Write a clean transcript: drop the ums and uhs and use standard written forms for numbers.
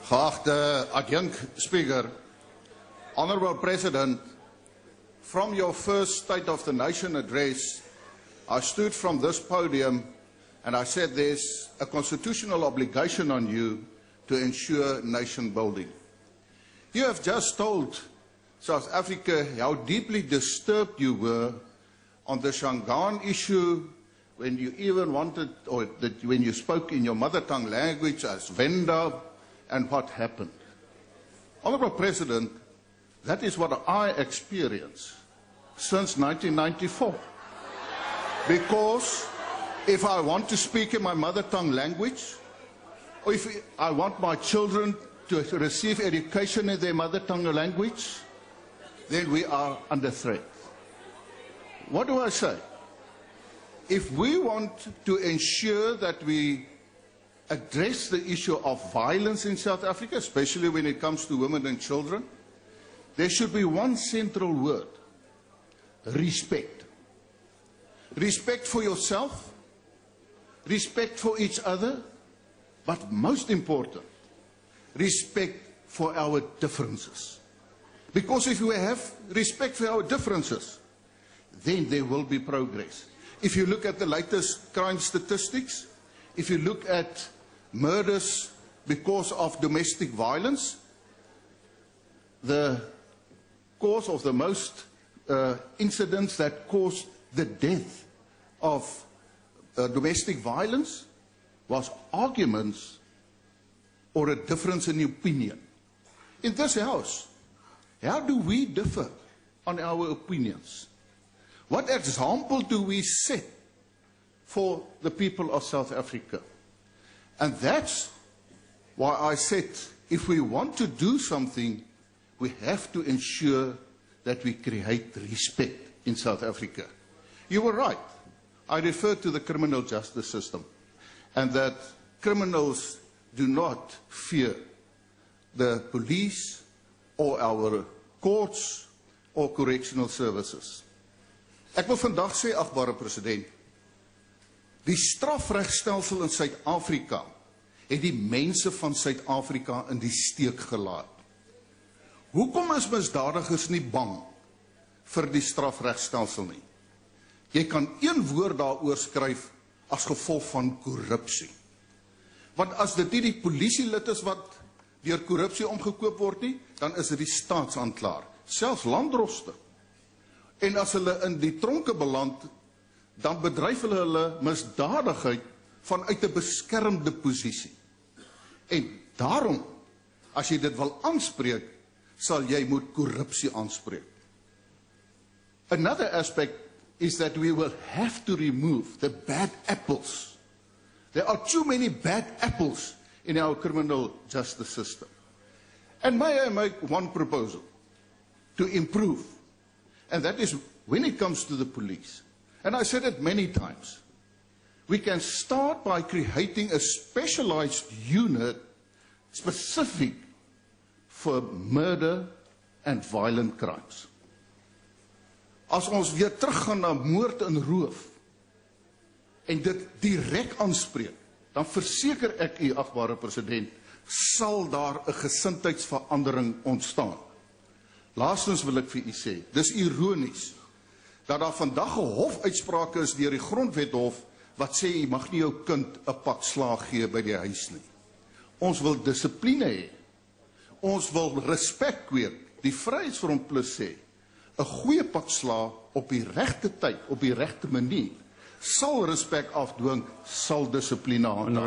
Geachte adjunct Speaker, Honourable President, from your first State of the Nation address, I stood from this podium and I said there's a constitutional obligation on you to ensure nation building. You have just told South Africa how deeply disturbed you were on the Shangaan issue when you even wanted, or when you spoke in your mother tongue language as Venda, and what happened. Honourable President, that is what I experienced since 1994. Because if I want to speak in my mother tongue language, or if I want my children to receive education in their mother tongue language, then we are under threat. What do I say? If we want to ensure that we address the issue of violence in South Africa, especially when it comes to women and children, there should be one central word: respect. Respect for yourself, respect for each other, but most important, respect for our differences. Because if we have respect for our differences, then there will be progress. If you look at the latest crime statistics, if you look at murders because of domestic violence, the cause of the most incidents that caused the death of domestic violence was arguments or a difference in opinion. In this house, how do we differ on our opinions? What example do we set for the people of South Africa? And that's why I said, if we want to do something, we have to ensure that we create respect in South Africa. You were right. I referred to the criminal justice system, and that criminals do not fear the police or our courts or correctional services. Ek wil vandag sê, agbare president, die strafregstelsel in Suid-Afrika het die mense van Suid-Afrika in die steek gelaat. Hoekom is misdadigers nie bang vir die strafregstelsel nie? Jy kan een woord daaroor skryf as gevolg van korrupsie. Want as dit nie die polisielid is wat deur korrupsie omgekoop word nie, dan is dit die staatsaanklaer, selfs landdroste. En as hulle in die tronke beland, dan bedryf hulle misdadigheid vanuit 'n beskermde posisie. En daarom, as jy dit wil aanspreek, sal jy moet korrupsie aanspreek. Another aspect is that we will have to remove the bad apples. There are too many bad apples in our criminal justice system. And may I make one proposal to improve, and that is when it comes to the police. And I said it many times. We can start by creating a specialized unit specific for murder and violent crimes. As ons weer teruggaan na moord en roof en dit direk aanspreek, dan verseker ek u, agbare president, sal daar 'n gesindheidsverandering ontstaan. Laastens wil ek vir u sê, dis ironies dat daar vandag 'n hofuitsprake is deur die Grondwethof wat sê jy mag nie jou kind 'n pak slaag gee by die huis nie. Ons wil dissipline hê. Ons wil respek kweek. Die Vryheidsfront Plus sê 'n goeie pak slaag op die regte tyd, op die regte manier, sal respek afdwing, sal dissipline handhaaf.